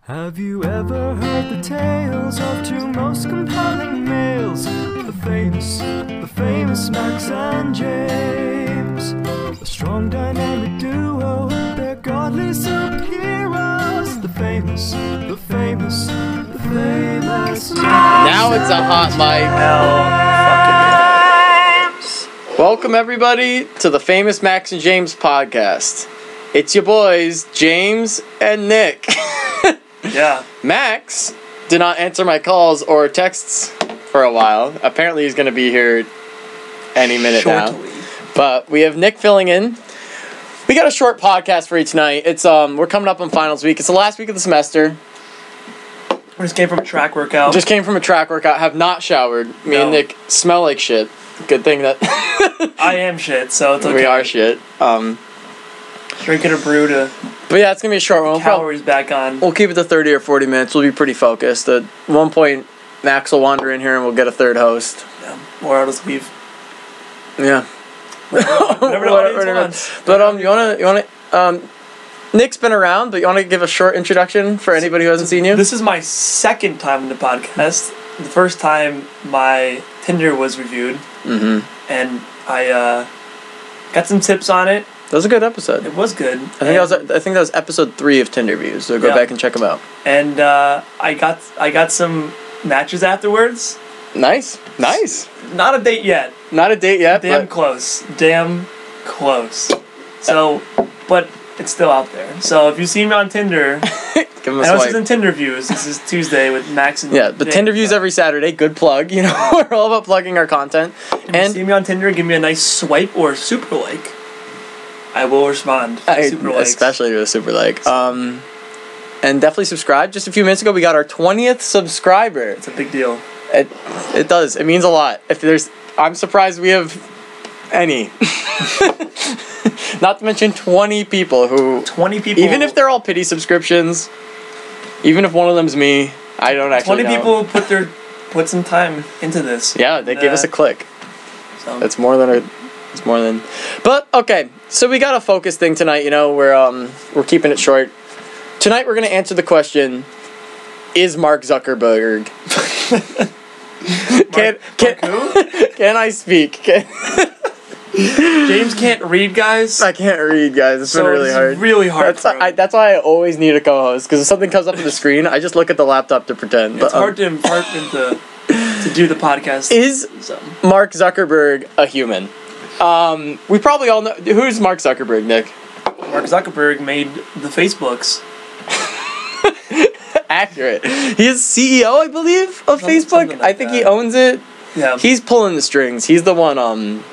Have you ever heard the tales of two most compelling males? The famous Max and James. A strong dynamic duo, they're godly superheroes. The famous Now it's a hot mic. Welcome everybody to the Famous Max and James podcast. It's your boys, James and Nick. Yeah. Max did not answer my calls or texts for a while. Apparently he's going to be here any minute now. But we have Nick filling in. We got a short podcast for you tonight. It's we're coming up on finals week. It's the last week of the semester. We just came from a track workout. Have not showered. Me and Nick smell like shit. Good thing that I am shit, so it's okay. We are shit. Drinking a brew to But yeah, it's going to be a short one. Calories back on. We'll keep it to 30 or 40 minutes. We'll be pretty focused. At one point, Max will wander in here and we'll get a third host. Yeah. Or I'll just leave. Yeah. Whatever the audience wants. But you wanna Nick's been around, but you wanna give a short introduction for anybody who hasn't seen you? This is my second time in the podcast. The first time my Tinder was reviewed. Mm-hmm. And I got some tips on it. That was a good episode. It was good. I think that was episode 3 of Tinder Views, so go back and check them out. And I got some matches afterwards. Nice. Not a date yet. Damn close. So, but it's still out there. So if you see me on Tinder, give him a I know swipe. this isn't Tinder Views. This is Tuesday with Max and but Jake, Tinder Views every Saturday. Good plug. You know, we're all about plugging our content. If you see me on Tinder, give me a nice swipe or super like. I will respond. Super likes. Especially to a super like. And definitely subscribe. Just a few minutes ago, we got our 20th subscriber. It's a big deal. It does. It means a lot. I'm surprised we have any. Not to mention 20 people. 20 people. Even if they're all pity subscriptions, even if one of them's me, I don't actually 20 know. people put some time into this. Yeah, they gave us a click. So. It's more than. But okay, so we got a focus thing tonight. You know, we're keeping it short. Tonight we're gonna answer the question: is Mark Zuckerberg? Can I speak? James can't read, guys. I can't read, guys. It's been really hard. Really hard. That's why I always need a co-host, because if something comes up on the screen, I just look at the laptop to pretend. It's hard to impart him to do the podcast. Is Mark Zuckerberg a human? We probably all know. Who's Mark Zuckerberg, Nick? Mark Zuckerberg made the Facebooks. Accurate. He's CEO, I believe, of Facebook. Like I think he owns it. Yeah. He's pulling the strings. He's the one,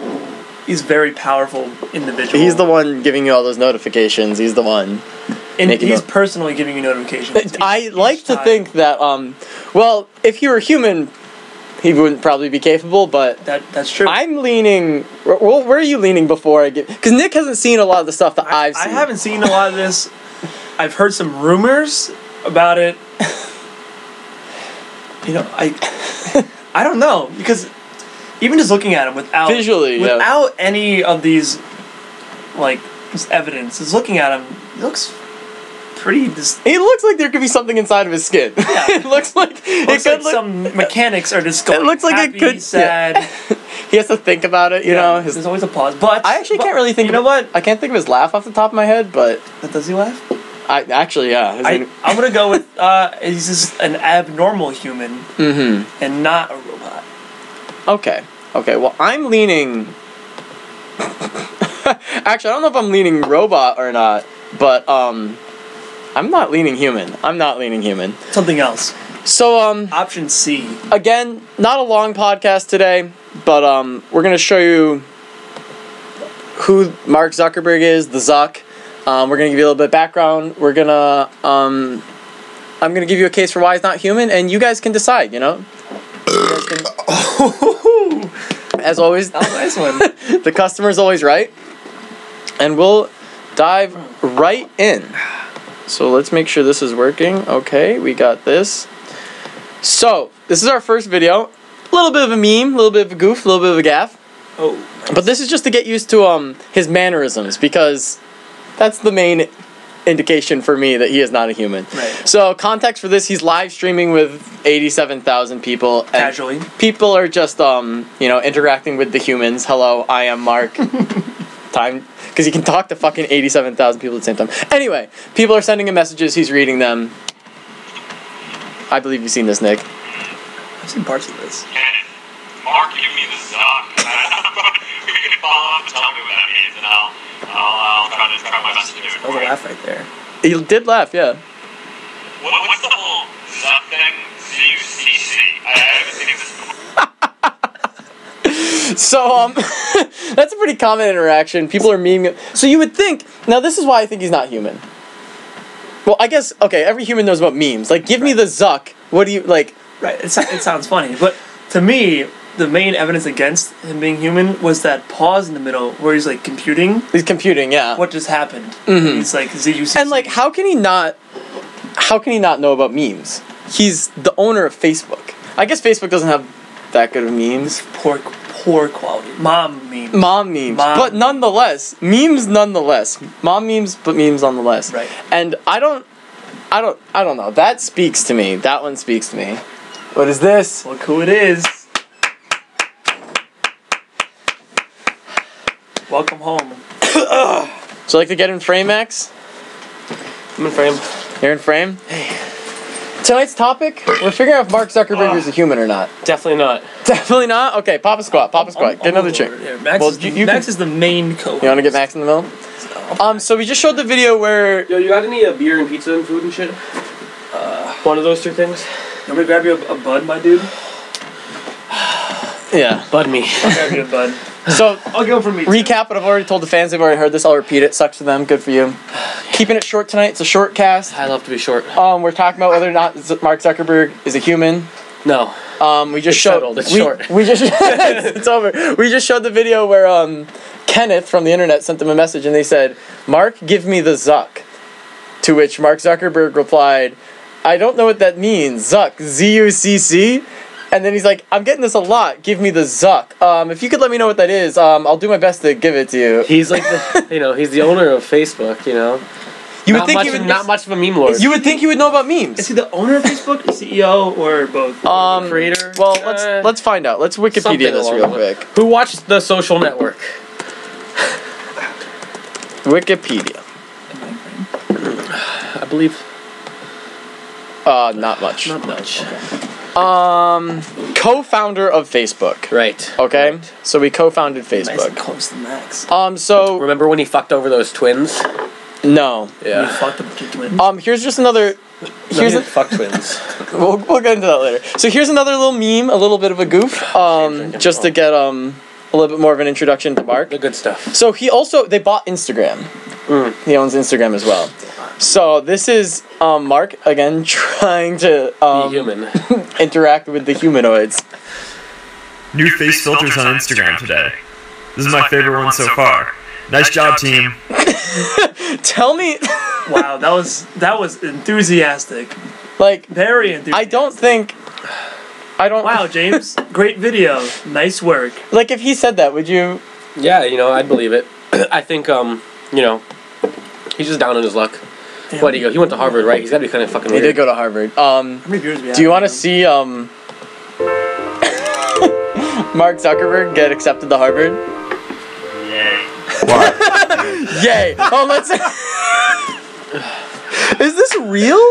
He's a very powerful individual. He's the one giving you all those notifications. He's the one. And he's personally giving you notifications. I like to think that, well, if he were human, he wouldn't probably be capable, but that's true. I'm leaning. Well, where are you leaning before I get? Because Nick hasn't seen a lot of the stuff that I've seen. I haven't seen a lot of this. I've heard some rumors about it. You know, I don't know, because even just looking at him without any of these just evidence, just looking at him, he looks pretty. He looks like there could be something inside of his skin. Yeah. It looks like some mechanics are just going. It looks like happy, it could. Sad. Yeah. He has to think about it. You know, there's always a pause. But I actually can't really think. You know what? I can't think of his laugh off the top of my head, but does he laugh? I'm gonna go with he's just an abnormal human, and not a robot. Okay. Well, I'm leaning. Actually, I don't know if I'm leaning robot or not, but I'm not leaning human. Something else. So option C. Again, not a long podcast today, but we're gonna show you who Mark Zuckerberg is, the Zuck. We're gonna give you a little bit of background. We're gonna I'm gonna give you a case for why he's not human, and you guys can decide. You know. As always, that was a nice one. The customer's always right, and we'll dive right in. So let's make sure this is working. Okay, we got this. So this is our first video. A little bit of a meme, a little bit of a goof, a little bit of a gaff. Oh. Nice. But this is just to get used to his mannerisms, because that's the main indication for me that he is not a human. Right. So context for this, he's live streaming with 87,000 people. And Casually. People are just interacting with the humans. Hello, I am Mark. Time, because he can talk to fucking 87,000 people at the same time. Anyway, people are sending him messages. He's reading them. I believe you've seen this, Nick. I've seen parts of this. Mark, give me the Zuck. You can follow up and tell me what that means, and I'll try my best to do it. That was a laugh right there. He did laugh, yeah. What's the whole Zuck thing? ZUCC. I haven't seen this before. So, that's a pretty common interaction. People are memeing. So you would think, now this is why I think he's not human. Well, I guess, okay, every human knows about memes. Like, give me the Zuck. What do you, like... Right, it sounds funny, but to me, the main evidence against him being human was that pause in the middle where he's, like, computing. He's computing, yeah. What just happened. Mm-hmm. He's like, ZUCC. And, like, how can he not know about memes? He's the owner of Facebook. I guess Facebook doesn't have that good of memes. Poor quality. Mom memes. But nonetheless, memes nonetheless. Mom memes, but memes nonetheless. Right. And I don't know. That speaks to me. That one speaks to me. What is this? Look who it is. Welcome home. Would you like to get in frame, Max? I'm in frame. You're in frame? Hey. Tonight's topic, we're figuring out if Mark Zuckerberg is a human or not. Definitely not. Definitely not? Okay, pop a squat. Get another chair. Max, Max is the main co-host. You want to get Max in the middle? So we just showed the video where... Yo, you got any beer and pizza and food and shit? One of those two things? You want me to grab you a bud, my dude? Yeah. Bud me. I'll grab you a bud. So, I'll go for me. Recap what I've already told the fans. They've already heard this. I'll repeat it. Sucks for them. Good for you. Keeping it short tonight. It's a short cast. I love to be short. We're talking about whether or not Mark Zuckerberg is a human. No. We just showed. Settled. It's short. We just it's over. We just showed the video where Kenneth from the internet sent them a message and they said, "Mark, give me the Zuck." To which Mark Zuckerberg replied, "I don't know what that means. Zuck, Z-U-C-C." And then he's like, "I'm getting this a lot. Give me the Zuck. If you could let me know what that is, I'll do my best to give it to you." He's like he's the owner of Facebook. You would think he would not much of a meme lord. You would think he would know about memes. Is he the owner of Facebook, CEO, or both? Creator. Well, let's find out. Let's Wikipedia this real quick. Who watched The Social Network? Wikipedia. I believe. Not much. Not much. Co-founder of Facebook. Right. Okay. Right. So we co-founded Nice Facebook. and close to Max. So remember when he fucked over those twins? no. You Yeah. fucked up the twins. Here's just another. Here's fuck twins. We'll get into that later. So here's another little meme, a little bit of a goof, just to get a little bit more of an introduction to Mark. The good stuff. So they bought Instagram. He owns Instagram as well. So this is Mark again trying to Be human. interact with the humanoids. New face filters on Instagram today. This is my favorite one so far. Nice job, team. Tell me. Wow, that was enthusiastic. Like, Very enthusiastic. Wow, James, great video. Nice work. Like, if he said that, would you? Yeah, I'd believe it. I think he's just down on his luck. Damn. Where'd he go? He went to Harvard, right? He's gotta be kind of fucking He weird. did go to Harvard. How many viewers we have? Do you want to see Mark Zuckerberg get accepted to Harvard? Yay. What? Yay! Let's. Is this real?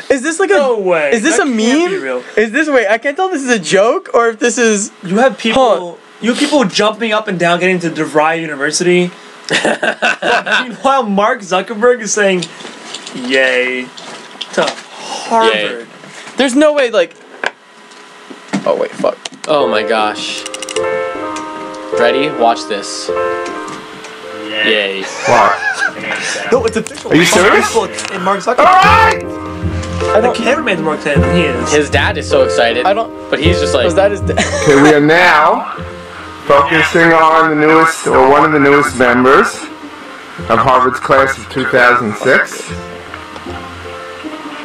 Is this like No way. Is this That a can't be meme? real. Is this I can't tell if this is a joke or if this is. You have people. You have people jumping up and down, getting to DeVry University. Meanwhile, Mark Zuckerberg is saying, "Yay to Harvard." Yay. There's no way. Like. Oh wait, fuck. Oh my gosh. Ready? Watch this. Yay. What? No, it's official. Are you serious? Facebook and Mark Zuckerberg. Alright! The cameraman's more excited than he is. His dad is so excited. But he's just like. Was that his? Okay, we are now focusing on the newest, or one of the newest members of Harvard's class of 2006.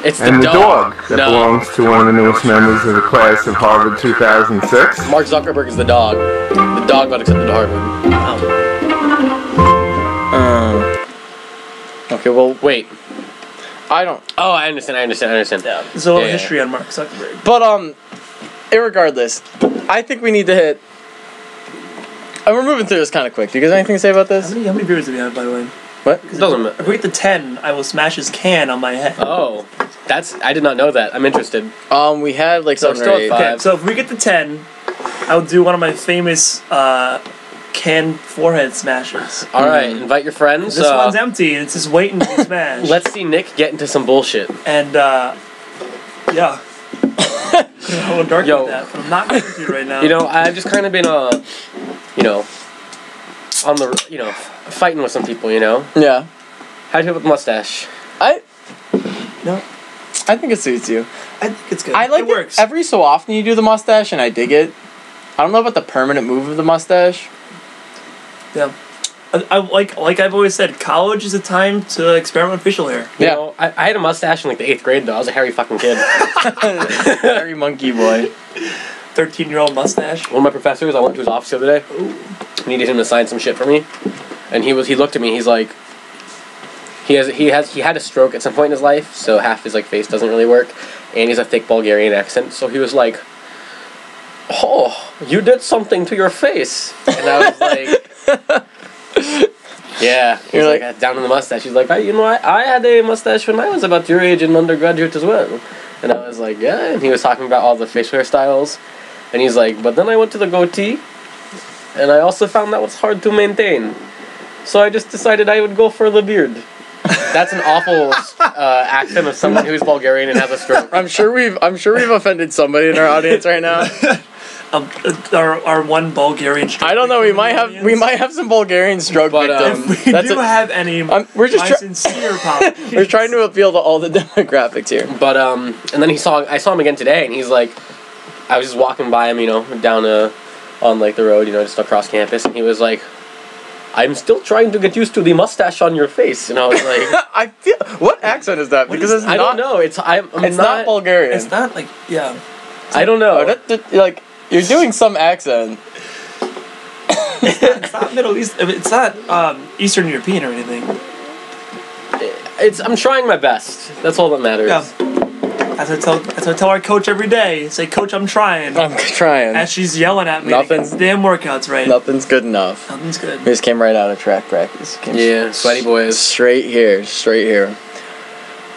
It's And the dog that No. belongs to one of the newest members of the class of Harvard 2006. Mark Zuckerberg is the dog. The dog got accepted to Harvard. Okay, well, Wait. I don't. Oh, I understand. Yeah, there's a little history on Mark Zuckerberg. But irregardless, I think we need to hit. And we're moving through this kind of quick. Do you guys have anything to say about this? How many viewers do we have, by the way? What? It doesn't matter. If we get to 10, I will smash his can on my head. Oh, I did not know that. I'm interested. We had like So 7 or 8. Okay, so if we get to 10, I'll do one of my famous can forehead smashes. All right, invite your friends. This one's empty, and it's just waiting to be smashed. Let's see Nick get into some bullshit. And, yeah. I'm a little dark with that, but I'm not going to right now. You know, I've just kind of been, you know, on the, you know, fighting with some people, you know? Yeah. How'd you feel with the mustache? No. I think it suits you. I think it's good. I like it. Works. Every so often you do the mustache, and I dig it. I don't know about the permanent move of the mustache. Yeah. I like I've always said, college is a time to experiment with facial hair. You know, I had a mustache in like the 8th grade though. I was a hairy fucking kid. Hairy monkey boy. 13-year-old mustache. One of my professors, I went to his office the other day. Ooh. Needed him to sign some shit for me, and he looked at me. He's like, he had a stroke at some point in his life, so half his like face doesn't really work, and he's a thick Bulgarian accent. So he was like, "Oh, you did something to your face," and I was like. Yeah, you're like down in the mustache. He's like, I had a mustache when I was about your age in undergraduate as well. And I was like, yeah. And he was talking about all the facial hairstyles, and he's like, but then I went to the goatee, and I also found that was hard to maintain. So I just decided I would go for the beard. That's an awful accent of someone who's Bulgarian and has a stroke. I'm sure we've offended somebody in our audience right now. Our one Bulgarian stroke. I don't know. We might have some Bulgarian stroke victims. If we have any, we're just sincere apologies. We're trying to appeal to all the demographics here. But and then I saw him again today, and he's like, I was just walking by him, you know, down on like the road, you know, just across campus, and he was like, I'm still trying to get used to the mustache on your face, and I was like, what accent is that? Because I don't know. It's not Bulgarian. It's not like I don't know. Like. You're doing some accent. It's not Middle East. It's not Eastern European or anything. I'm trying my best. That's all that matters. Yeah. As I tell our coach every day. Say, Coach, I'm trying. I'm trying. As she's yelling at me. Nothing's damn workouts, right? Nothing's good enough. Nothing's good. We just came right out of track practice. Sweaty boys. Straight here.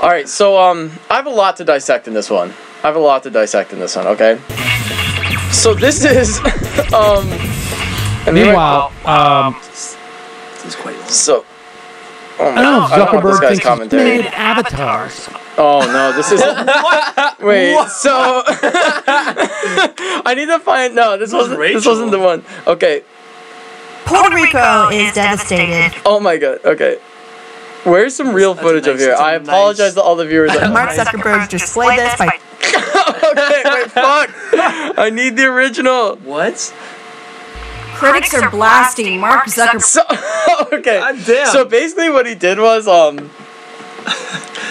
All right, so I have a lot to dissect in this one. Okay. So this is, Meanwhile, this is quite long. So, I don't know if Zuckerberg thinks he's made avatars. Oh no, this is wait. What? So I need to find. No, this wasn't the one. Okay. Puerto Rico is devastated. Oh my god. Okay. Where's some real footage of here? I apologize to all the viewers. Mark Zuckerberg displayed this by. Okay, wait, fuck. I need the original. What? Critics are blasting Mark Zuckerberg. So, okay. God damn. So basically what he did was,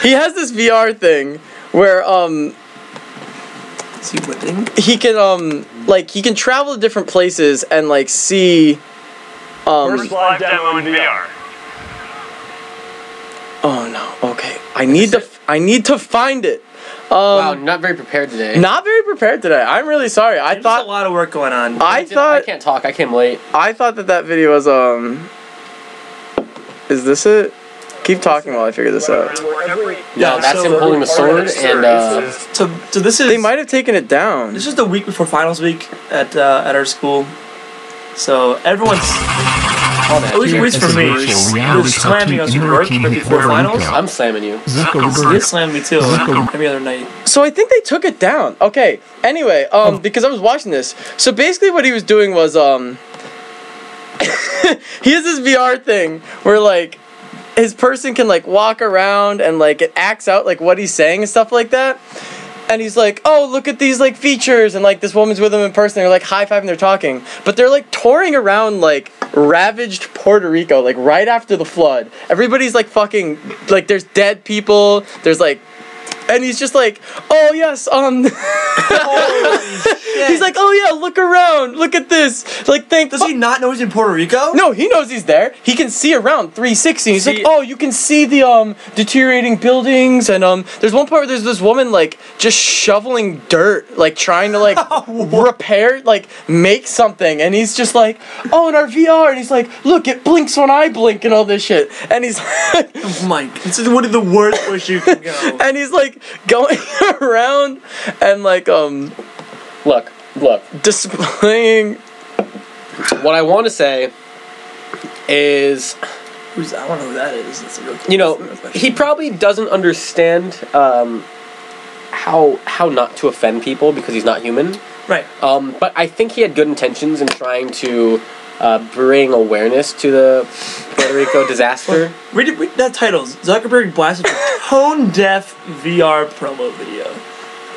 he has this VR thing where, is he whipping? He can, he can travel to different places and, see, First live demo in VR. Oh no, okay. I need to find it. Wow, not very prepared today. Not very prepared today. I'm really sorry. I thought a lot of work going on. I can't talk. I came late. I thought that video was Is this it? Keep talking while I figure this out. Yeah, that's him holding the sword, and so this is. They might have taken it down. This is the week before finals week at our school, so everyone's. At least for me, you're slamming us at work right before finals. I'm slamming you. You slammed me too every other night. So I think they took it down. Okay. Anyway, because I was watching this. So basically, what he was doing was he has this VR thing where his person can walk around and it acts out what he's saying and stuff like that. And he's like, oh, look at these features, and this woman's with him in person. They're high-fiving, they're talking, but they're touring around ravaged Puerto Rico right after the flood. Everybody's fucking there's dead people. There's and he's just oh yes Holy He's like, oh yeah, look around, look at this. Like, Does he not know he's in Puerto Rico? No, he knows he's there. He can see around 360. He's like, oh, you can see the deteriorating buildings, and there's one part where there's this woman like just shoveling dirt, like trying to like repair, like make something, and he's just like, oh, in our VR, and he's like, look, it blinks when I blink and all this shit, and he's like, oh my, this is one of the worst ways you can go. And he's like going around and like look, displaying. What I want to say is, I don't know who that is. That's a real you know, he probably doesn't understand how not to offend people because he's not human. Right. But I think he had good intentions in trying to bring awareness to the Puerto Rico disaster. Read that title. Zuckerberg blasted a tone-deaf VR promo video.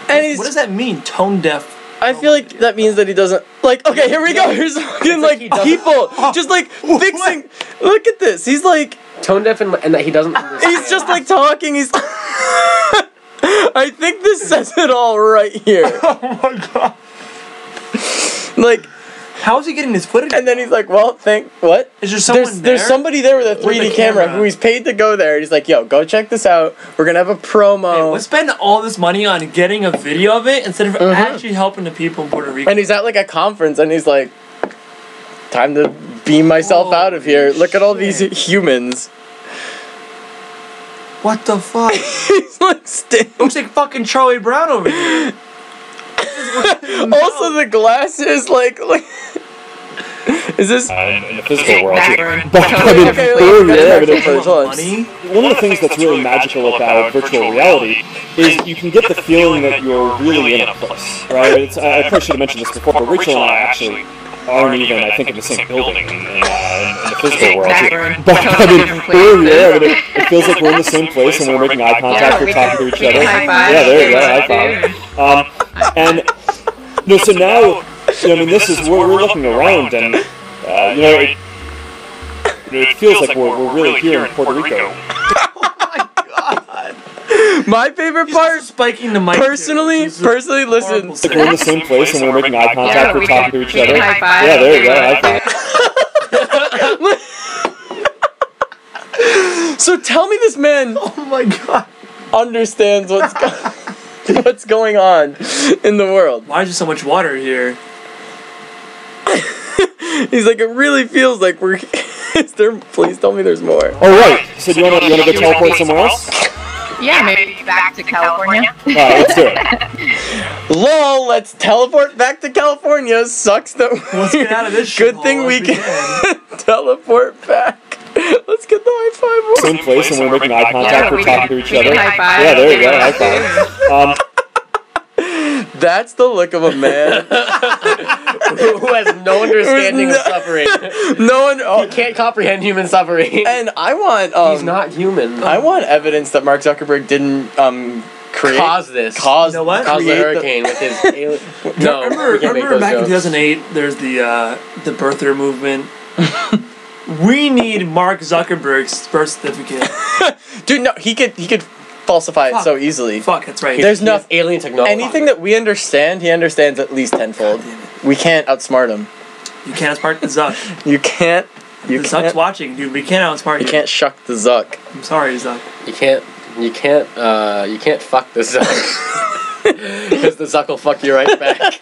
And what does that mean, tone-deaf? I feel like that means that he doesn't, like, okay, here we go, here's fucking, like, people just, like, fixing, look at this, he's, like, tone deaf and that he doesn't understand. He's just, like, talking, he's, I think this says it all right here. Oh my god. Like, how is he getting this footage? And then he's like, well, what? Is there someone there? There's somebody there with a 3D camera who he's paid to go there. He's like, yo, go check this out. We're going to have a promo. Hey, let's spend all this money on getting a video of it instead of actually helping the people in Puerto Rico. And he's at, like, a conference, and he's like, time to beam myself out of here. Look at all these humans. What the fuck? He's like, looks like fucking Charlie Brown over here. Also, the glasses, like is this in the physical world? One of the things that's really magical about virtual reality is you can get the feeling that you're really in a place, right? I probably should have mentioned this before, but Rachel and I actually aren't even, I think, in the same building in the physical world. But I mean, it feels like we're in the same place and we're making eye contact, we're talking to each other. Yeah, there you go, high five. And no, so now, I mean, this is we're looking around, and it feels like we're really here in Puerto Rico. Oh my god! My favorite part, spiking the mic. Personally, listen. It's like we're in the same place and we're making eye contact, we're talking to each other. Yeah, there you go, high five. So tell me, this man, oh my god, understands what's going on in the world. Why is there so much water here? He's like, it really feels like we're. Is there? Please tell me there's more. Oh right. So do you want to go teleport somewhere else? Yeah, maybe back to California. Let's do it. Lol, let's teleport back to California. Sucks that. Let's get out of this shit. Good thing we can teleport back. Let's get the high five. Same place, and we're making eye contact. We're talking to each other. Yeah, there you go. High five. That's the look of a man who has no understanding of suffering. No one. He can't comprehend human suffering. And I want. He's not human. I want evidence that Mark Zuckerberg didn't cause this. Cause, you know what? Cause the hurricane with his alien. No, remember back in 2008, there's the birther movement. We need Mark Zuckerberg's birth certificate. Dude, no, he could falsify it so easily. Fuck, that's right. There's no alien technology. Anything that we understand, he understands at least tenfold. We can't outsmart him. You can't outsmart the Zuck. You can't. The Zuck's watching, dude. We can't outsmart you. You can't shuck the Zuck. I'm sorry, Zuck. You can't fuck the Zuck. Because the Zuck will fuck you right back.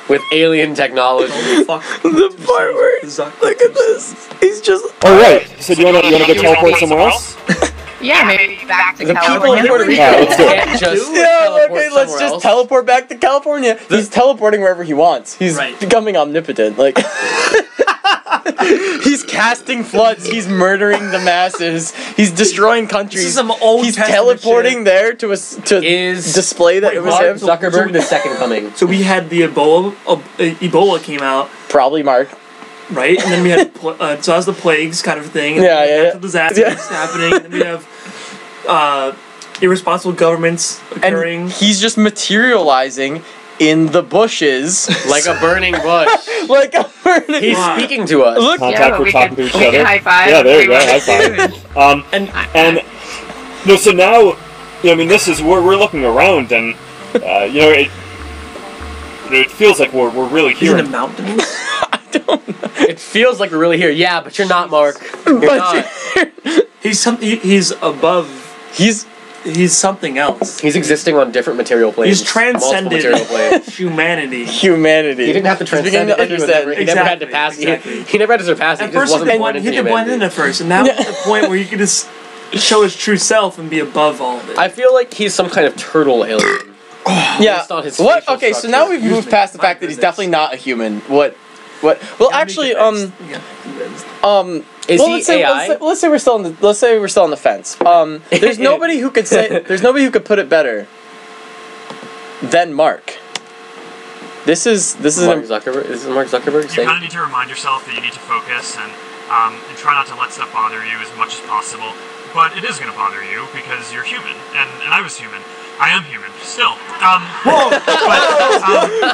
With alien technology. Oh, fuck. The part where look at this. He's just. Oh right. So do you want to go teleport somewhere else? Yeah, maybe back to the California. People in Puerto Rico let's do it. Let's just teleport back to California. He's teleporting wherever he wants. He's becoming omnipotent. Like he's casting floods. He's murdering the masses. He's destroying countries. This is some old he's teleporting there to display that it was him. Zuckerberg, the second coming. So we had the Ebola came out. Probably Mark. Right, and then we had so that's the plagues kind of thing. And Yeah. Disasters happening. And then we have irresponsible governments occurring. And he's just materializing in the bushes like a burning bush. Like a burning. He's speaking to us. Look, contact. We're talking to each we other. can high five. Yeah, there you go. High five. And no, so now, I mean, this is we're looking around, and it feels like we're really here. Is it a mountain? It feels like we're really here. Yeah, but you're not, Mark. You're not. He's above. He's something else. He's existing on different material planes. He's transcended humanity. Humanity. He didn't have to transcend it. He never had to pass it. Exactly. He never had to surpass it. At first, he did blend in at first, and now at the point where he could just show his true self and be above all of it. I feel like he's some kind of turtle alien. Yeah. What? Okay, so now we've moved past the fact that he's definitely not a human. What? Well, actually, Is he AI? Let's say we're still on the fence. There's nobody who could put it better than Mark. This is Mark Zuckerberg. This is Mark Zuckerberg You kind of need to remind yourself that you need to focus and try not to let stuff bother you as much as possible. But it is going to bother you because you're human, and I was human. I am human, still. Whoa!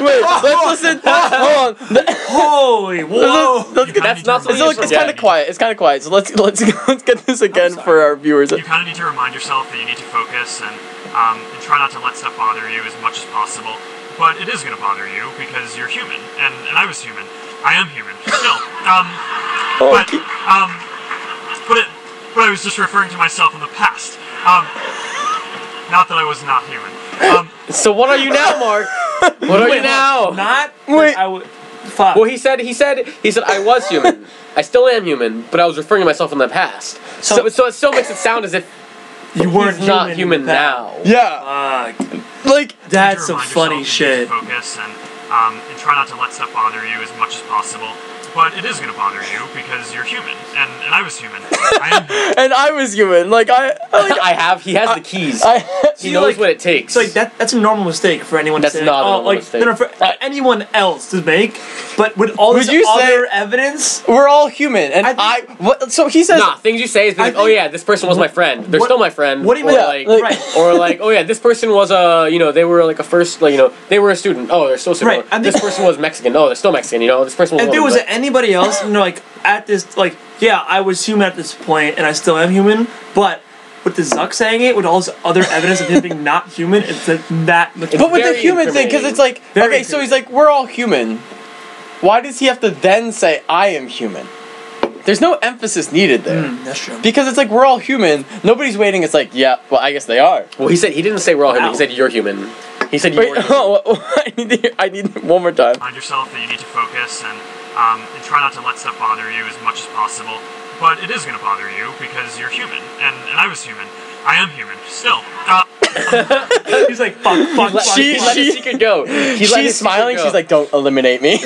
Wait, let's listen. Hold on. Holy, whoa! That's not so. It's kind of quiet. It's kind of quiet. So let's get this again for our viewers. You kind of need to remind yourself that you need to focus and try not to let stuff bother you as much as possible. But it is going to bother you because you're human, and I was human. I am human, still. But I was just referring to myself in the past. Not that I was not human. So what are you now, Mark? What are you now? Not. Wait. Well, he said I was human. I still am human, but I was referring to myself in the past. So it still makes it sound as if you weren't not human now. Yeah. Like that's some funny shit. Focus and try not to let stuff bother you as much as possible. But it is going to bother you because you're human, and I was human. I am human. And I was human. He has the keys. He knows what it takes. So that's a normal mistake for anyone to say. That's not a normal mistake. No, for anyone else to make. But with all this other evidence, we're all human. And so he says. Nah, things you say is oh yeah, this person was my friend. They're still my friend. What do you mean? Or oh yeah, this person was they were like a first, they were a student. Oh, they're still student. Right. This person was Mexican. Oh, they're still Mexican. This person was. If there was anybody else, at this, yeah, I was human at this point, and I still am human, but with the Zuck saying it, with all this other evidence of him being not human, it's that much. But with the human thing, because it's like, okay, so he's like, we're all human. Why does he have to then say, I am human? There's no emphasis needed there. That's true. Because it's like, we're all human. Nobody's waiting. It's like, yeah, well, I guess they are. Well, he didn't say we're all human. He said you're human. He said you're human. I need one more time. Remind yourself that you need to focus and try not to let stuff bother you as much as possible. But it is going to bother you because you're human, and I was human. I am human, still. He's like, fuck. She let his secret go. She's smiling. She's like, don't eliminate me.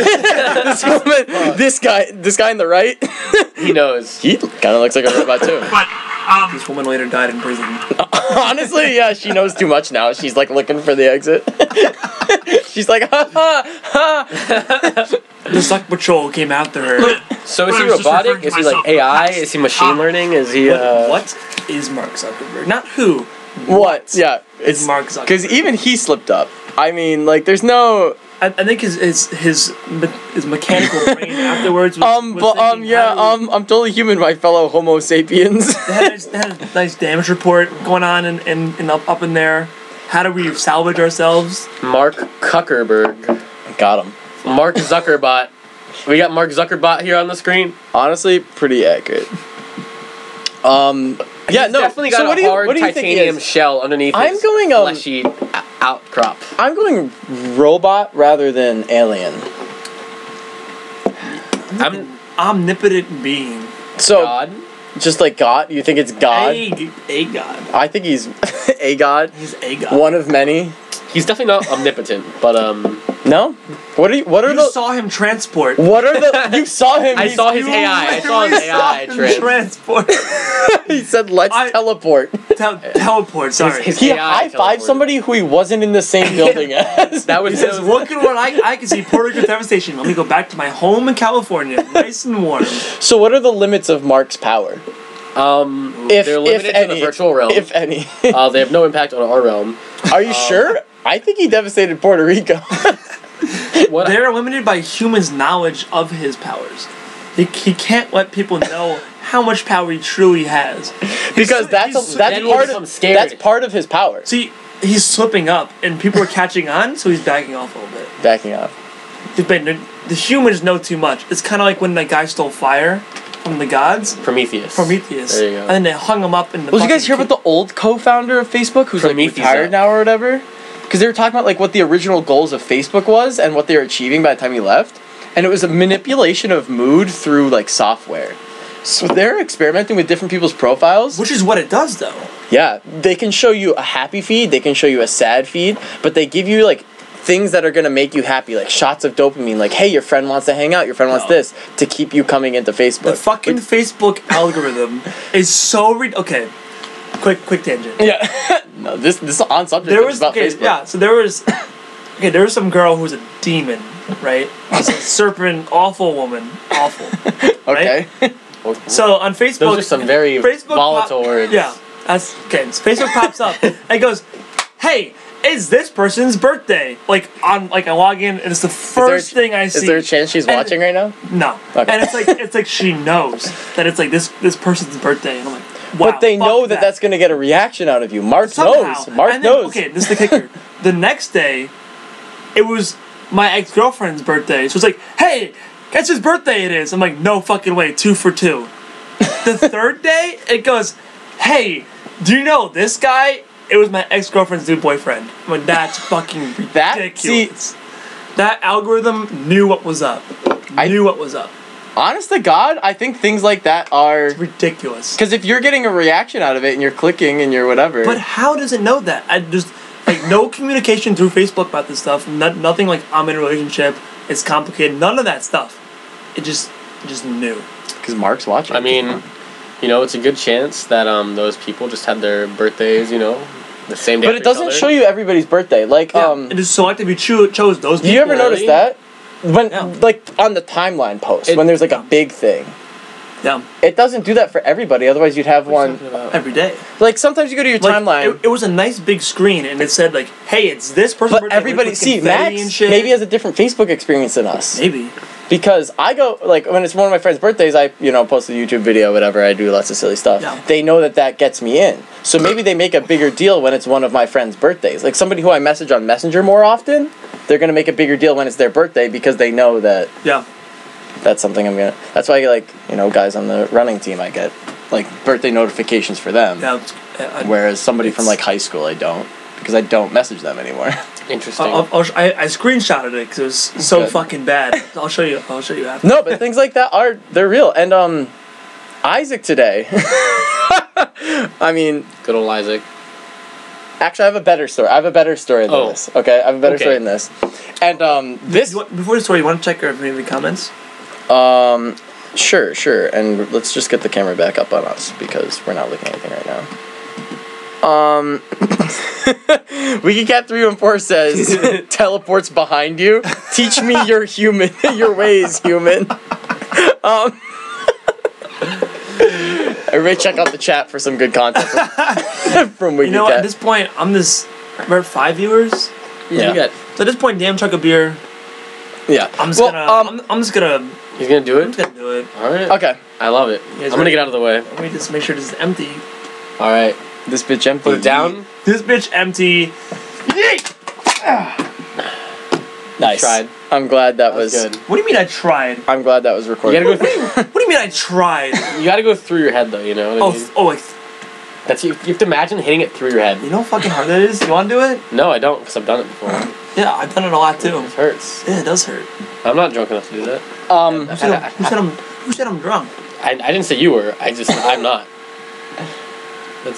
This guy on the right. He knows. He kind of looks like a robot too. But this woman later died in prison. Honestly, yeah, she knows too much now. She's like looking for the exit. She's like, ha ha ha. The Zuck Patrol came after her. So is he robotic? Is he like AI? Is he machine learning? Is he? What is Mark Zuckerberg? Not who. What? Yeah, it's Mark Zuckerberg. Because even he slipped up. I mean, like, there's no. I think his mechanical brain afterwards was I'm totally human, my fellow Homo sapiens. They had a nice damage report going on and up in there. How do we salvage ourselves? Mark Zuckerberg. Got him. Mark Zuckerbot. We got Mark Zuckerbot here on the screen. Honestly, pretty accurate. Yeah, no. Definitely got a hard titanium shell underneath. I'm his going fleshy outcrop. I'm going robot rather than alien. I'm omnipotent being. So God? Just like God? You think it's God? A God. I think he's a God. He's a God. One of many. He's definitely not omnipotent, but No? You saw him transport. What are the you saw him I saw his AI. I saw his AI transport. He said let's teleport. Teleport, sorry. He high-fived somebody who he wasn't in the same building as. That was he says, look at what I can see, Puerto Rico devastation. Let me go back to my home in California. Nice and warm. So what are the limits of Mark's power? They're limited to the virtual realm. If any. They have no impact on our realm. Are you sure? I think he devastated Puerto Rico. They're limited by humans' knowledge of his powers. He can't let people know how much power he truly has. Because that's part of his power. See, he's slipping up, and people are catching on, so he's backing off a little bit. Backing up. The humans know too much. It's kind of like when that guy stole fire from the gods. Prometheus. There you go. And then they hung him up in the. Well, did you guys hear about the old co-founder of Facebook who's like retired now or whatever? Because they were talking about like what the original goals of Facebook was and what they were achieving by the time he left, and it was a manipulation of mood through like software. So they're experimenting with different people's profiles. Which is what it does, though. Yeah, they can show you a happy feed, they can show you a sad feed, but they give you like things that are going to make you happy, like shots of dopamine, like, hey, your friend wants to hang out, your friend wants this, to keep you coming into Facebook. The fucking Facebook algorithm is so okay. Quick tangent. Yeah. No, this is on subject. There was about Facebook. Yeah, so there was some girl who was a demon, right? It's a serpent, awful woman, awful. Right? Okay. So on Facebook, those are some very volatile words. Yeah, that's okay. So Facebook pops up and it goes, "Hey, is this person's birthday?" Like I log in and it's the first thing I see. Is there a chance she's watching right now? No. Okay. And it's like she knows that it's like this person's birthday, and I'm like, wow. But they know that that's gonna get a reaction out of you. Mark knows. Mark knows. Okay, this is the kicker. The next day, it was my ex-girlfriend's birthday, so it's like, "Hey, guess whose birthday it is?" I'm like, no fucking way, 2 for 2. The third day, it goes, "Hey, do you know this guy? It was my ex-girlfriend's new boyfriend." I'm like, that's fucking ridiculous. That algorithm knew what was up. Knew what was up. Honest to God, I think things like that are... It's ridiculous. Because if you're getting a reaction out of it and you're clicking and you're whatever... But how does it know that? I just... Like, no communication through Facebook about this stuff. Nothing like, I'm in a relationship. It's complicated. None of that stuff. It just knew. Because Mark's watching. I mean, it's a good chance that those people just had their birthdays, the same day. But it doesn't show you everybody's birthday. Like, it is selectively chose those people. Do you ever notice that? When, like, on the timeline post, when there's, like, a big thing. Yeah. It doesn't do that for everybody, otherwise you'd have one... Every day. Like, sometimes you go to your timeline... It was a nice big screen, and it said, like, hey, it's this person. But everybody... See, Max maybe has a different Facebook experience than us. Maybe. Because I go... Like, when it's one of my friends' birthdays, I, post a YouTube video, whatever, I do lots of silly stuff. Yeah. They know that gets me in. So maybe they make a bigger deal when it's one of my friends' birthdays. Like, somebody who I message on Messenger more often, they're going to make a bigger deal when it's their birthday because they know that... Yeah. That's something I'm gonna... That's why I get, guys on the running team, I get, birthday notifications for them. Yeah, whereas somebody from, high school, I don't. Because I don't message them anymore. Interesting. I screenshotted it because it was so fucking bad. I'll show you after. No, but things like that they're real. And, Isaac today... I mean... Good old Isaac. Actually, I have a better story. Than this. Okay? I have a better story than this. And, this... Before the story, you want to check if any comments? Sure. And let's just get the camera back up on us because we're not looking at anything right now. WikiCat 314 says, teleports behind you. Teach me your ways, human. Everybody check out the chat for some good content from WikiCat. At this point, we're 5 viewers. Yeah. So at this point, damn chunk of beer. Yeah. I'm just gonna. He's gonna do it? I'm just gonna do it. Alright. Okay. I love it. I'm gonna get out of the way. Let me just make sure this is empty. Alright. This bitch empty. Put it down. This bitch empty. Yeet! Nice. Tried. I'm glad that was good. What do you mean I tried? I'm glad that was recorded. You gotta go What do you mean I tried? You gotta go through your head though, you know what I mean? That's you have to imagine hitting it through your head. You know how fucking hard that is? You wanna do it? No, I don't, because I've done it before. Yeah, I've done it a lot too. It hurts. Yeah, it does hurt. I'm not drunk enough to do that. Who said I'm drunk? I didn't say you were. I'm not.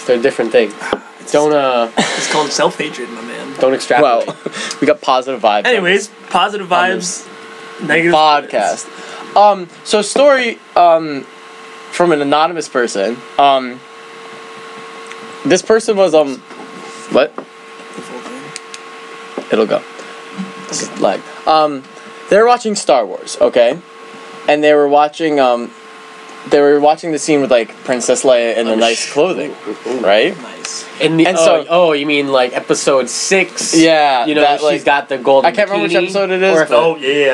They're different things. It's called self-hatred, my man. Don't extrapolate. Well, we got positive vibes. Anyways, positive vibes, negative podcast. So story from an anonymous person. This person was what? It'll go. This is lag. They were watching Star Wars, okay? And they were watching the scene with Princess Leia in the nice clothing, right? Nice. You mean episode 6? Yeah, she's got the golden. I can't remember which episode it is.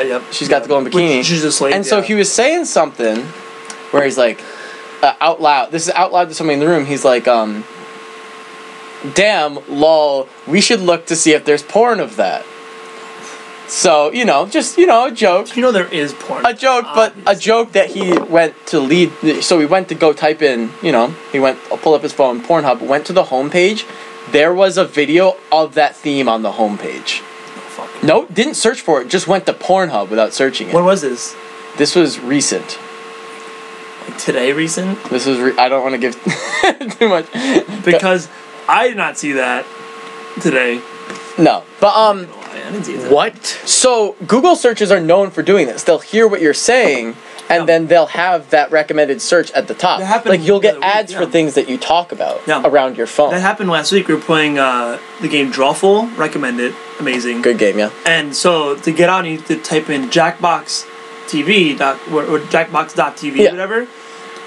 Yeah. She's got the golden bikini. She's a slave. And so he was saying something, where he's out loud. This is out loud to somebody in the room. He's like, damn, lol. We should look to see if there's porn of that. So, just, a joke. You know there is porn. A joke, but a joke that he went to lead. So he went to go type in, he went, pull up his phone, Pornhub, went to the homepage. There was a video of that theme on the homepage. Oh, fuck. No, didn't search for it, just went to Pornhub without searching it. When was this? This was recent. Like today recent? This was, I don't want to give too much. Because I did not see that today. No, but, I didn't see that. What? So Google searches are known for doing this. They'll hear what you're saying, and then they'll have that recommended search at the top. That happened Like you'll get the other week, ads for things that you talk about Yeah. around your phone. That happened last week. We were playing the game Drawful. Recommend it. Amazing. Good game, yeah. And so to get on, you have to type in Jackbox.tv or Jackbox.tv, Yeah. whatever.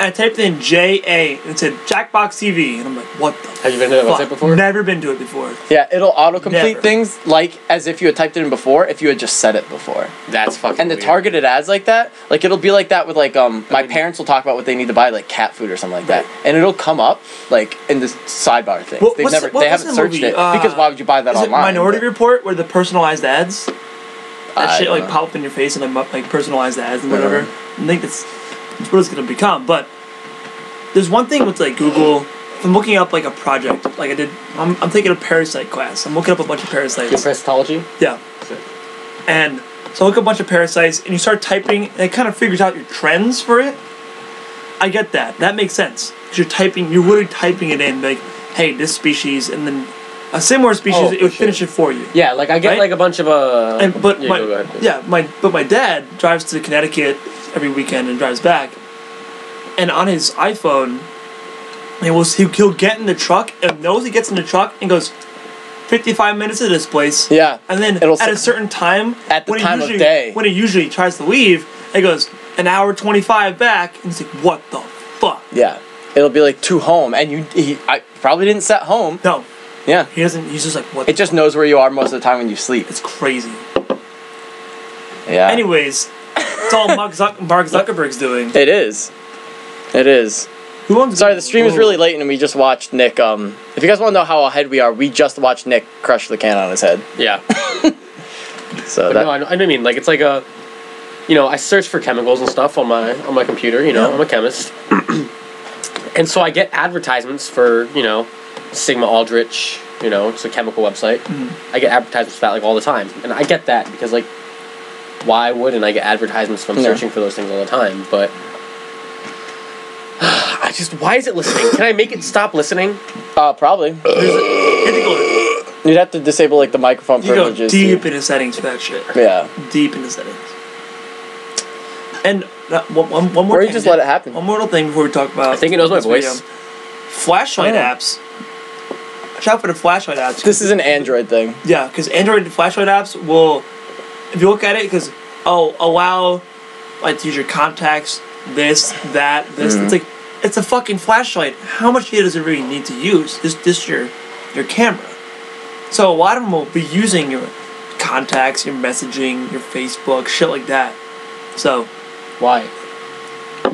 And I typed in JA and it said Jackbox TV, and I'm like, what the? Have you been to that website before? Never been to it before. Yeah, it'll autocomplete Never. things like as if you had typed it in before, if you had just said it before. That's fucking And the weird. targeted ads like that, like it'll be like that with like my parents will talk about what they need to buy, like cat food or something like that, and it'll come up like in the sidebar thing. What- They what's never, the- what- they what's haven't the searched movie? it because why would you buy that Is it online? Minority But- Report where the personalized ads? That I shit don't like know. pop up in your face and like personalized ads and whatever. Whatever. I think that's what it's gonna become. But there's one thing with like Google. If I'm looking up like a project, like I did, I'm taking a parasite class. I'm looking up a bunch of parasites. Parasitology? Yeah. And so I look up a bunch of parasites and you start typing and it kind of figures out your trends for it. I get that. That makes sense. Because you're literally typing it in, like, hey, this species, and then a similar species, Oh, it would for finish it for you. Yeah, like I get Right? like a bunch of But yeah, my go ahead. my dad drives to Connecticut every weekend and drives back, and on his iPhone, he'll get in the truck and knows he gets in the truck and goes 55 minutes to this place. Yeah. And then It'll at say- a certain time, At the when time he of usually, day. when he usually tries to leave, it goes an hour 25 back, and it's like, what the fuck? Yeah, it'll be like to home, and I probably didn't set home. No, Yeah, he doesn't. He's just like, what? it just knows where you are most of the time when you sleep. It's crazy. Yeah. Anyways, it's all Mark Zuckerberg's doing. It is. It is. Who owns Sorry, the stream is really late, and we just watched Nick. If you guys want to know how ahead we are, we just watched Nick crush the can on his head. Yeah. So But that. no, I know what I mean. Like it's like a, I search for chemicals and stuff on my computer. I'm a chemist, and so I get advertisements for Sigma Aldrich. It's a chemical website. I get advertisements for that like all the time, and I get that because like, why wouldn't I get advertisements from searching for those things all the time? But why is it listening? Can I make it stop listening? Probably. You'd have to disable like the microphone You go privileges. deep into settings for that shit. Yeah. Deep into settings. And one more. Or you just let it happen. One more little thing before we talk about. I think it knows my this voice. video. Flashlight apps. Watch out for the flashlight apps. This is an Android thing. Yeah, because Android flashlight apps will, if you look at it, because allow like to use your contacts, this. It's like it's a fucking flashlight. How much data does it really need to use? This your camera. So a lot of them will be using your contacts, your messaging, your Facebook, shit like that. So Why?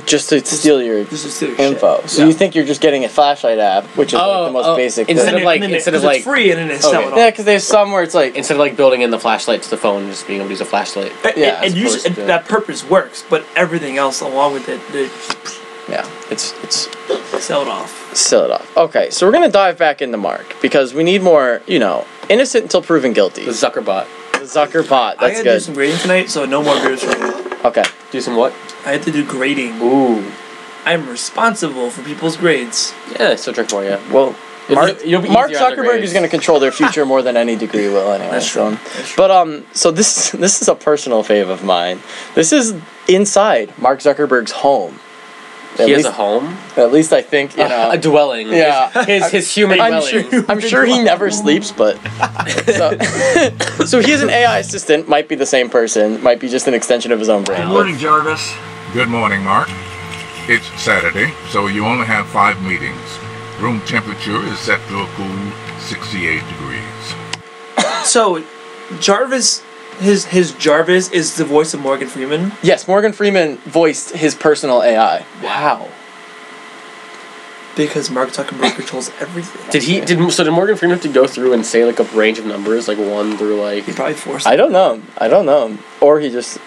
Just to steal your just to steal your info. shit. So you think you're just getting a flashlight app, which is like the most basic instead thing. of like And then instead of 'cause like it's free and then they sell it Yeah, off. because there's some where it's like instead of like building in the flashlight to the phone, just being able to use a flashlight. Yeah, and as usually opposed to- that purpose works, but everything else along with it, they it's sell it off. sell it off. Okay, so we're gonna dive back into Mark because we need more, innocent until proven guilty. The Zuckerbot. The Zuckerbot. I That's had to do good. some grading tonight, so no more videos for me. Okay. Do some what? I had to do grading. Ooh. I'm responsible for people's grades. Yeah, still drink more. Yeah. Well, Mark You'll be Mark easier on the Zuckerberg grades. is going to control their future more than any degree will, anyway. That's true. But so this is a personal fave of mine. This is inside Mark Zuckerberg's home. He has a home. At least I think A dwelling. Yeah. His human I'm dwelling. I'm sure he never sleeps, but so he has an AI assistant. Might be the same person. Might be just an extension of his own brain. Good morning, Jarvis. Good morning, Mark. It's Saturday, so you only have 5 meetings. Room temperature is set to a cool 68 degrees. So, Jarvis, his Jarvis is the voice of Morgan Freeman. Yes, Morgan Freeman voiced his personal AI. Wow. Because Mark Zuckerberg controls everything. Did Morgan Freeman have to go through and say like a range of numbers, like 1 through like? He probably forced. I don't know. Or he just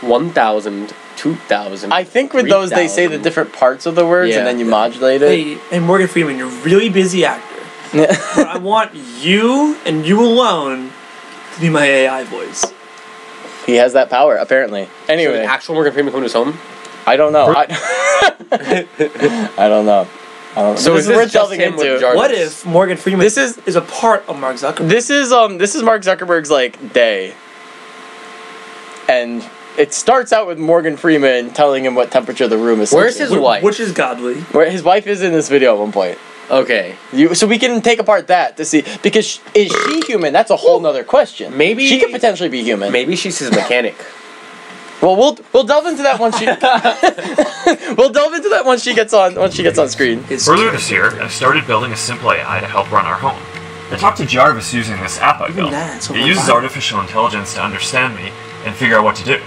1,000, 2,000. I think with 3,000. those they say the different parts of the words and then you modulate it. Hey, Morgan Freeman, you're a really busy actor. But I want you and you alone to be my AI voice. He has that power, apparently. Anyway, so the actual Morgan Freeman come to his home? I don't know. I don't know. So this is worth delving into. What if Morgan Freeman is a part of Mark Zuckerberg? This is Mark Zuckerberg's like day, and it starts out with Morgan Freeman telling him what temperature the room is. Where's his wife? Which is godly. Where his wife is in this video at one point. Okay. So we can take apart that to see, because is she human? That's a whole nother question. Maybe she could potentially be human. Maybe she's his mechanic. Well, we'll delve into that once she gets on screen. Earlier this year, I started building a simple AI to help run our home. I talked to Jarvis using this app I built. It uses artificial intelligence to understand me and figure out what to do.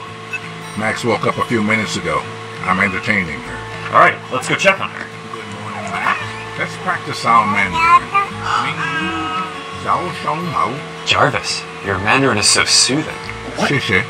Max woke up a few minutes ago. I'm entertaining her. All right, let's go check on her. Good morning, Max. Let's practice our Mandarin. Jarvis, your Mandarin is so soothing. Shishi.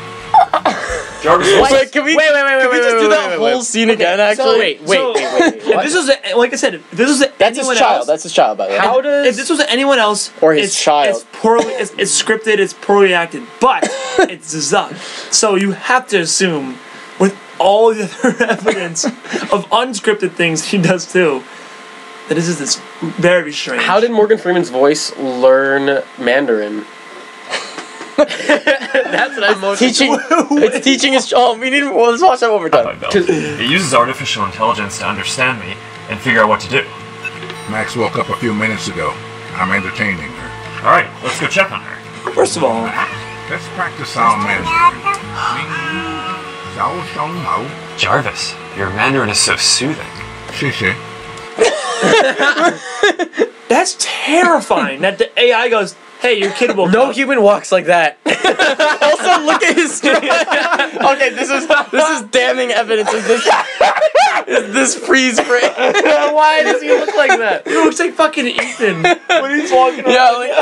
Jarvis, wait, can we just do that whole scene again? Actually, wait. If this was like I said, if this was that's his child. That's his child, by the way. If this was anyone else, or his child, it's poorly. It's scripted. It's poorly acted. But it's Zuck, so you have to assume, with all the other evidence of unscripted things he does too, that this is this very strange. How did Morgan Freeman's voice learn Mandarin? That's what I'm most teaching. It's teaching his. Oh, let's watch that one more time. It uses artificial intelligence to understand me and figure out what to do. Max woke up a few minutes ago. I'm entertaining her. All right, let's go check on her. First of all, let's practice our Mandarin. Jarvis, your Mandarin is so soothing. Shishi. That's terrifying. That the AI goes, "Hey, your kid will." No human walks like that. Also, look at his. Okay, this is damning evidence. Is this freeze frame? Why does he look like that? He looks like fucking Ethan when he's walking. I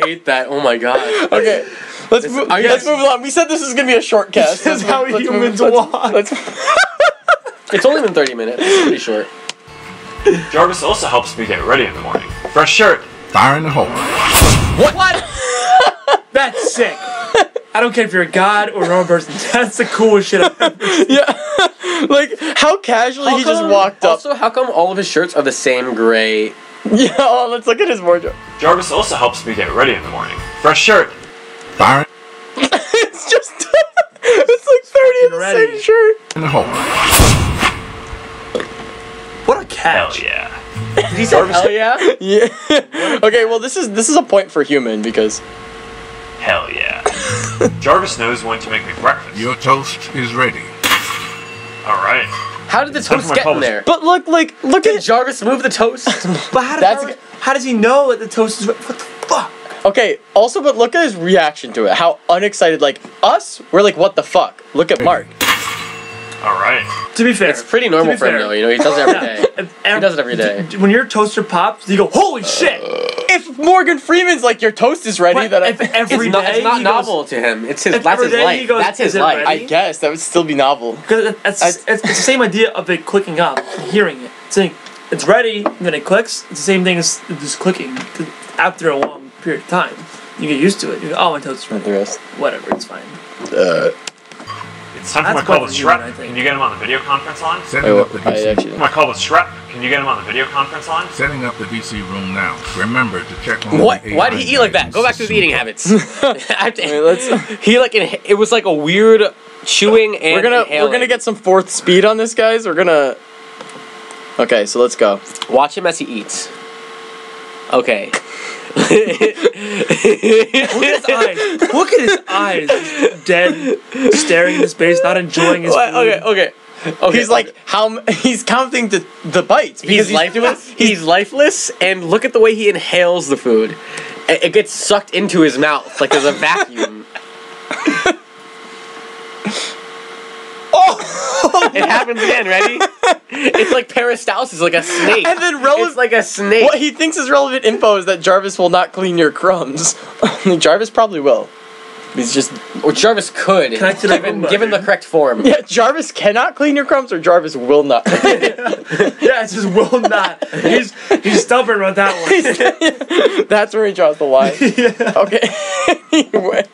hate that. Oh my god. Okay, let's move on. We said this is gonna be a short cast. This is how humans walk. It's only been 30 minutes. It's pretty short. Jarvis also helps me get ready in the morning. Fresh shirt. Fire in the hole. What? That's sick. I don't care if you're a god or a normal person. That's the coolest shit I've ever seen. Yeah. Like, how casually he just walked up. Also, how come all of his shirts are the same gray? Yeah, let's look at his wardrobe. Jarvis also helps me get ready in the morning. Fresh shirt. Fire. It's just... it's like 30 in the same shirt. In the hole. What a catch. Hell yeah. Did he say hell yeah? Yeah. Okay, well, this is a point for human, because... Hell yeah. Jarvis knows when to make me breakfast. Your toast is ready. All right. How did the toast get in there? But look Did Jarvis move the toast? But how does he know that the toast is... What the fuck? Okay, also, but look at his reaction to it. How unexcited, like, us, we're like, what the fuck? Look at Mark. All right. To be fair. It's pretty normal for him, though. You know, he does it every day. He does it every day. When your toaster pops, you go, holy shit! If Morgan Freeman's like, your toast is ready, then every day it's not novel to him. That's his life. That's his life. I guess that would still be novel. Because it's the same idea of it clicking up, and hearing it, saying it's ready, and then it clicks. It's the same thing as just clicking. After a long period of time, you get used to it. You go, oh, my toast is ready. The rest. Whatever, it's fine. It's time for my call with Shrek. Can you get him on the video conference line? Setting up the DC. My call with Shrek. Can you get him on the video conference line? Setting up the DC room now. Remember to check on What? the Why did he eat like that? Go back to his eating habits. He like it was like a weird chewing and we're gonna get some fourth speed on this, guys. We're gonna. Okay, so let's go. Watch him as he eats. Okay. Look at his eyes. Look at his eyes. Dead, staring into space, not enjoying his food. Okay. He's like he's counting the bites because he's lifeless, and look at the way he inhales the food. It gets sucked into his mouth like there's a vacuum. Oh! It happens again. Ready? It's like peristalsis, like a snake. And then it's like a snake. What he thinks is relevant info is that Jarvis will not clean your crumbs. Jarvis probably will. He's just... Or Jarvis could, given the correct form. Yeah, Jarvis cannot clean your crumbs, or Jarvis will not. Yeah, it's just will not. He's stubborn about that one. That's where he draws the line. Yeah. Okay. Anyway.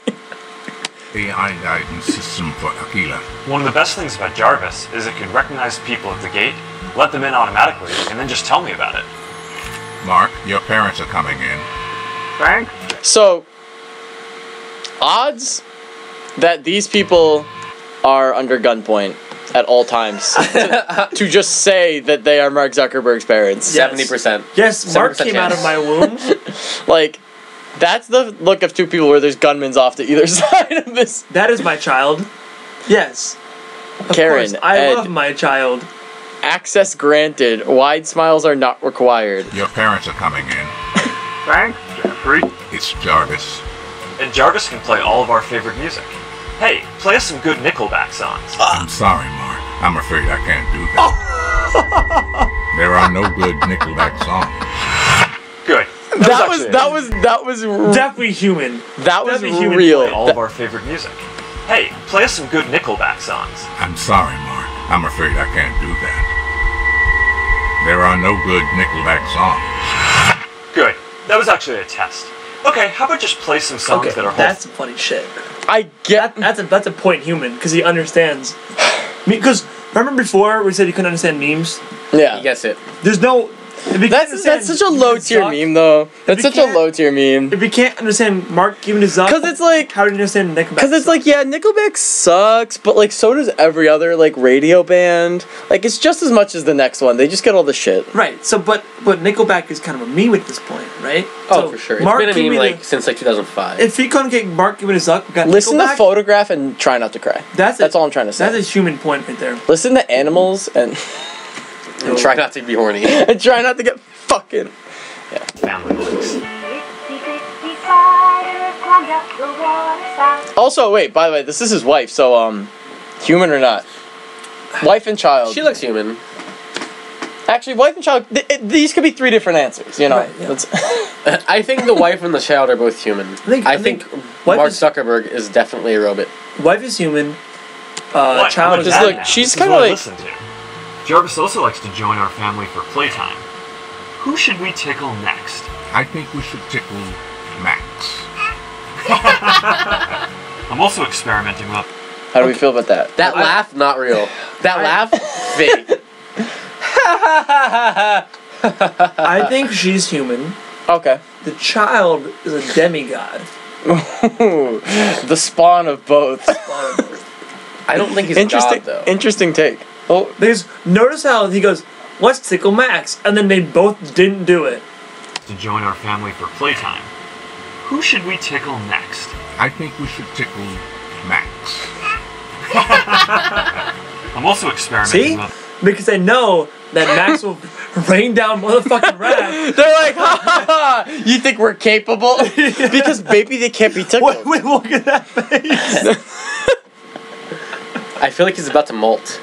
AI guidance system for Aquila. One of the best things about Jarvis is it can recognize people at the gate, let them in automatically, and then just tell me about it. Mark, your parents are coming in. Thanks. So, odds that these people are under gunpoint at all times to just say that they are Mark Zuckerberg's parents. 70%. Yes, Mark came out of my womb. Like, that's the look of two people where there's gunmen's off to either side of this. That is my child. Yes. Of Karen, course, I Ed, love my child. access granted. Wide smiles are not required. Your parents are coming in. Thanks, Jeffrey. It's Jarvis. And Jarvis can play all of our favorite music. Hey, play us some good Nickelback songs. I'm sorry, Mark. I'm afraid I can't do that. There are no good Nickelback songs. Good. That was Definitely human. That was Definitely human real. Play all of our favorite music. Hey, play us some good Nickelback songs. I'm sorry, Mark. I'm afraid I can't do that. There are no good Nickelback songs. Good. That was actually a test. Okay, how about just play some songs that are that's some funny shit. I get that's a point human because he understands. Because remember before we said he couldn't understand memes? Yeah. He gets it. There's no. That's such a low tier meme though. That's such a low tier meme. If you can't understand Mark giving his up, because it's like, how do you understand Nickelback? Because it's like, yeah, Nickelback sucks, but like so does every other like radio band. Like it's just as much as the next one. They just get all the shit. Right. So, but Nickelback is kind of a meme at this point, right? Oh, so for sure. It's been a meme like since like 2005. If he couldn't get Mark giving his up, we got listen Nickelback, to Photograph and try not to cry. That's all I'm trying to say. That's a human point right there. Listen to Animals and try not to be horny. And try not to get fucking family links. Also, wait, by the way, this is his wife, so human or not? Wife and child. She looks human. Actually, wife and child, these could be three different answers, you know? Right, yeah. I think the wife and the child are both human. I think Mark Zuckerberg is definitely a robot. Wife is human. What? Child is Just look, she's kind of like... Listen to. Jarvis also likes to join our family for playtime. Who should we tickle next? I think we should tickle Max. I'm also experimenting with... How do we feel about that? That laugh, not real. That laugh, fake. I think she's human. Okay. The child is a demigod. The spawn of both. I don't think he's interesting, God, though. Interesting take. Oh, because notice how he goes, let's tickle Max, and then they both didn't do it. To join our family for playtime. Who should we tickle next? I think we should tickle Max. I'm also experimenting See? with... Because I know that Max will rain down motherfucking wrath. They're like, ha ha ha! You think we're capable? Because baby, they can't be tickled. Wait, look at that face. I feel like he's about to molt.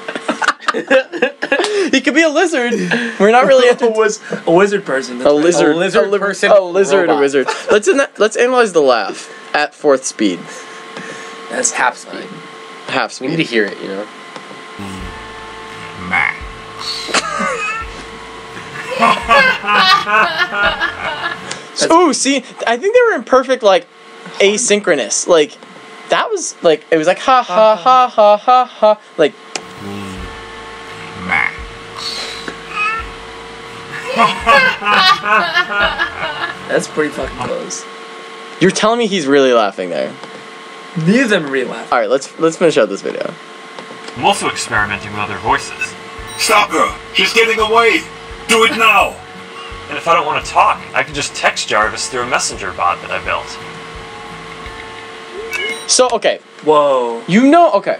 He could be a lizard. We're not really into a wizard person. A lizard person. A lizard. Robot. A wizard. Let's analyze the laugh at fourth speed. That's half speed. Half speed. We need to hear it, you know. Max. Ooh, see, I think they were in perfect like asynchronous. Like that was like it was like ha ha ha ha ha ha like Max. That's pretty fucking close. You're telling me he's really laughing there. Neither of them are really laughing. All right, let's finish out this video. I'm also experimenting with other voices. Stop her! She's getting away! Do it now! And if I don't want to talk, I can just text Jarvis through a messenger bot that I built. So okay, whoa. You know, okay.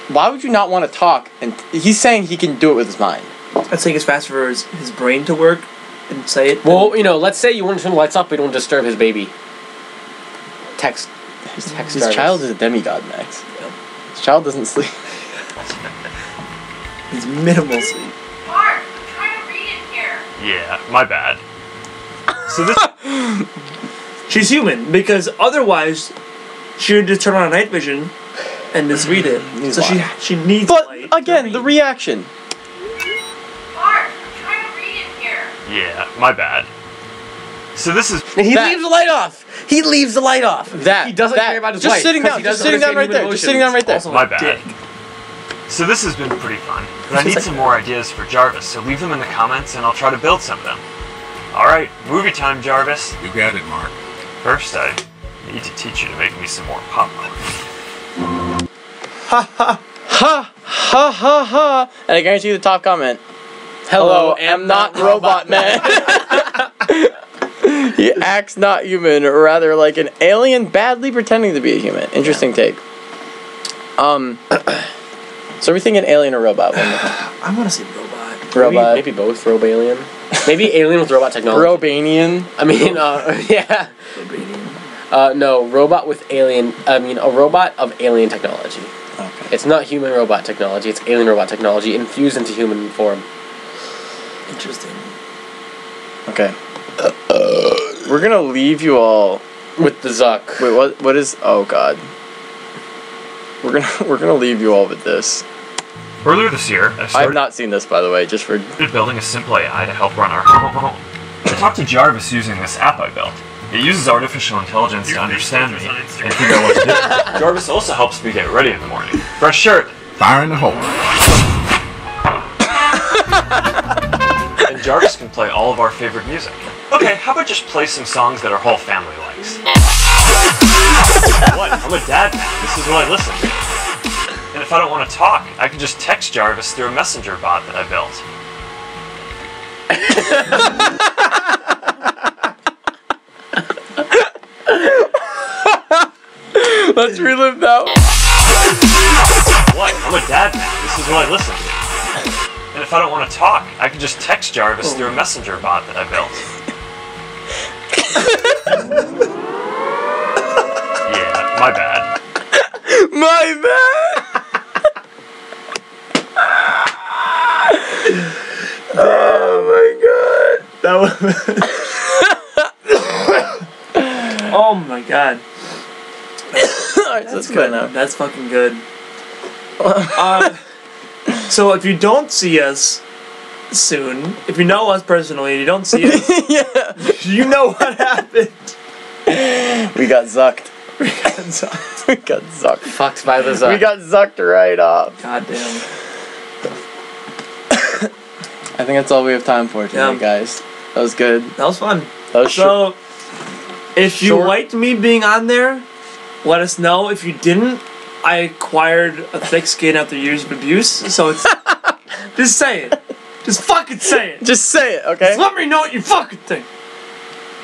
Why would you not want to talk? And he's saying he can do it with his mind. I'd say it's faster for his brain to work and say it. Well, you know, let's say you want to turn the lights off, but you don't disturb his baby. Text. His child is a demigod, Max. Yep. His child doesn't sleep. Needs minimal sleep. Mark, I'm trying to read it here. Yeah, my bad. So this... She's human, because otherwise she would just turn on night vision and just read it. So she needs light. But again, the reaction. Mark, I'm trying to read it here. Yeah, my bad. So this is... And he leaves the light off. He leaves the light off. He doesn't care about his just wife. sitting down. Just sitting down right there. Just sitting down right there. Also My a bad. dick. So this has been pretty fun, but I need some more ideas for Jarvis, so leave them in the comments and I'll try to build some of them. Alright, movie time, Jarvis. You got it, Mark. First, I need to teach you to make me some more popcorn. Ha ha ha ha. And I guarantee you the top comment. Hello, am not robot man. He acts not human, or rather like an alien badly pretending to be a human. Interesting take. So are we thinking alien or robot? I want to say robot. Robot. Maybe both. Robe-alien. Maybe alien with robot technology. Robanian. I mean, yeah. No, robot with alien. I mean, a robot of alien technology. Okay. It's not human robot technology. It's alien robot technology infused into human form. Interesting. Okay. We're gonna leave you all with the Zuck. Wait, what? What is? Oh God. We're gonna leave you all with this. Earlier this year, I have not seen this, by the way, just for building a simple AI to help run our home. I talked to Jarvis using this app I built. It uses artificial intelligence to understand me and figure out what to do. Jarvis also helps me get ready in the morning. Fresh shirt. Fire in the hole. And Jarvis can play all of our favorite music. Okay, how about just play some songs that our whole family likes? What? I'm a dad now. This is what I listen to. And if I don't want to talk, I can just text Jarvis through a messenger bot that I built. Let's relive that. What? I'm a dad now. This is what I listen to. And if I don't want to talk, I can just text Jarvis through a messenger bot that I built. Yeah, my bad. My bad. Oh my God. That was. Oh my God. Alright, so that's good now. That's fucking good. So if you don't see us soon, if you know us personally and you don't see us, yeah, you know what happened. We got zucked. We got zucked. We got zucked. Fucked by the Zuck. We got zucked right off. God damn. I think that's all we have time for today, guys. That was good. That was fun. That was so, if you liked me being on there, let us know. If you didn't, I acquired a thick skin after years of abuse, so it's... just say it. Just fucking say it. Just say it, okay? Just let me know what you fucking think.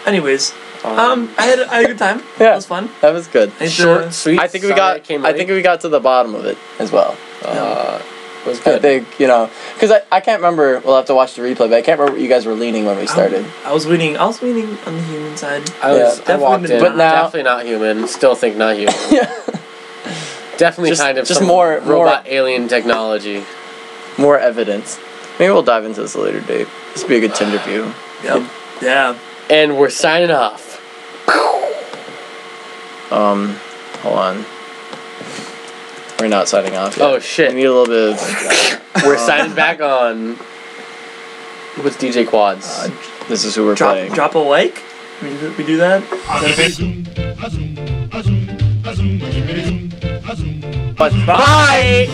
Anyways, I had a good time. Yeah, it was fun. That was good. Short, sweet. I think we got to the bottom of it as well. It was good. I think, because I can't remember. We'll have to watch the replay, but I can't remember what you guys were leaning when we started. I was leaning on the human side. I walked in. But now, definitely not human. Still think not human. Yeah. Definitely kind of just some more robot alien technology. More evidence. Maybe we'll dive into this at a later date. This would be a good Tinder view. Yep. Yeah. And we're signing off. Hold on. We're not signing off yet. Oh shit. We need a little bit of... We're signing back on... What's DJ Quads? This is who we're playing. Drop a like? We do that? But bye!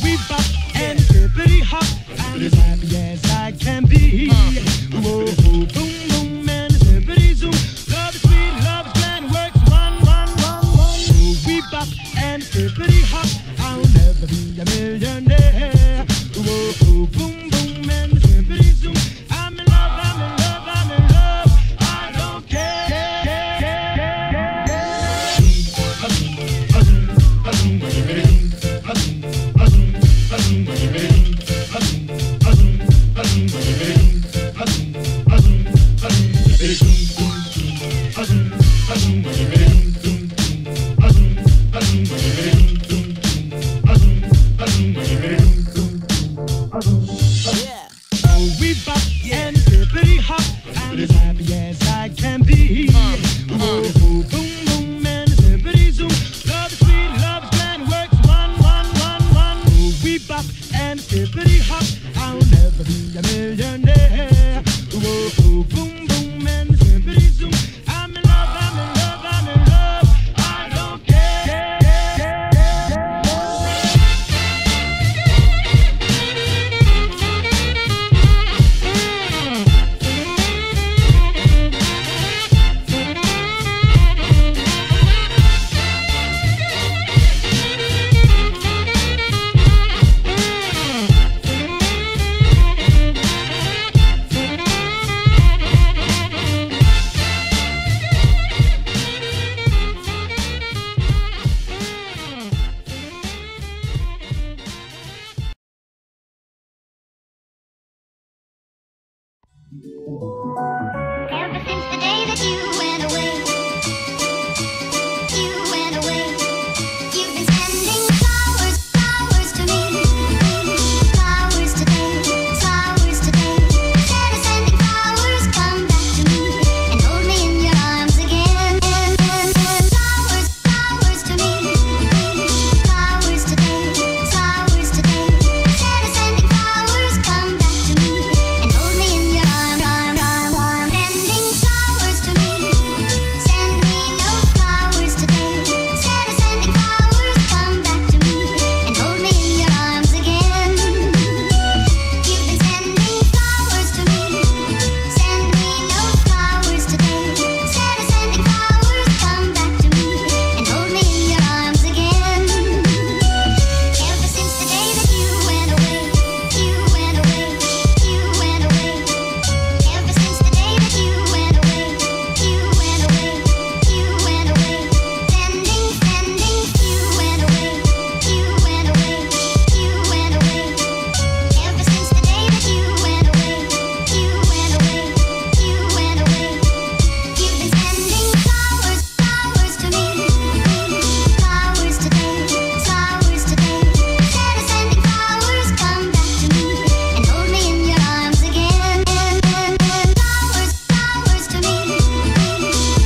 We bop and hippity hop, I'm as happy as I can be. Whoa, boom, boom, and hippity zoom. Love is sweet, love is grand, works one. We bop and hippity hop, I'll never be a millionaire. Whoa, boom, boom, and hippity zoom. I'm in love, I don't care. Ever since the day that you went away, you've been sending flowers, flowers to me, flowers today, flowers today. Instead of sending flowers, come back to me and hold me in your arms again. Flowers, flowers to me, flowers today, flowers today. Instead of sending flowers, come back to me and hold me in your arms. Sending flowers to me, send me no flowers today. Instead of sending flowers, come back to me and hold me in your arms again. You've been sending flowers to me, send me no flowers today. Instead of sending flowers, come back to me and hold me in your arms again. Ever since the day that you went away, you went away, you went away. Ever since the day that you went away, you went away, you went away. Sending, you went away, you went away, you went away. Ever since the day that you went away, you went away, you went away. You've been sending flowers, flowers to me, flowers today, flowers today. Instead of sending flowers, come back to me and hold me in your arms again. Flowers, flowers to me,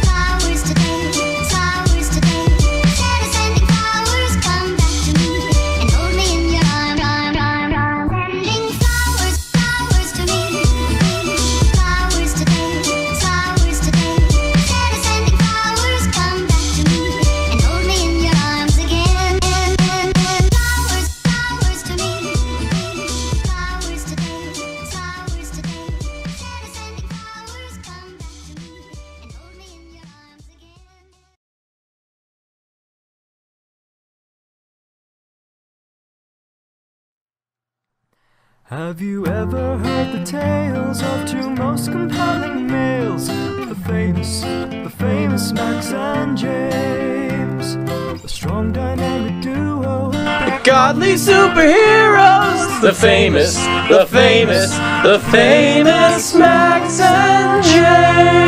flowers today, flowers today. Instead of sending flowers, come back to me and hold me in your arms. Sending flowers, flowers to me, flowers today, flowers today. Instead of sending flowers, come back to me and hold me in your arms again. Flowers, flowers to me, flowers today, flowers today. Instead of sending flowers, come back to me and hold me in your arms again. Have you ever heard the tales of two most compelling males? The famous Max and James. A strong dynamic duo. The godly superheroes. The famous Max and James.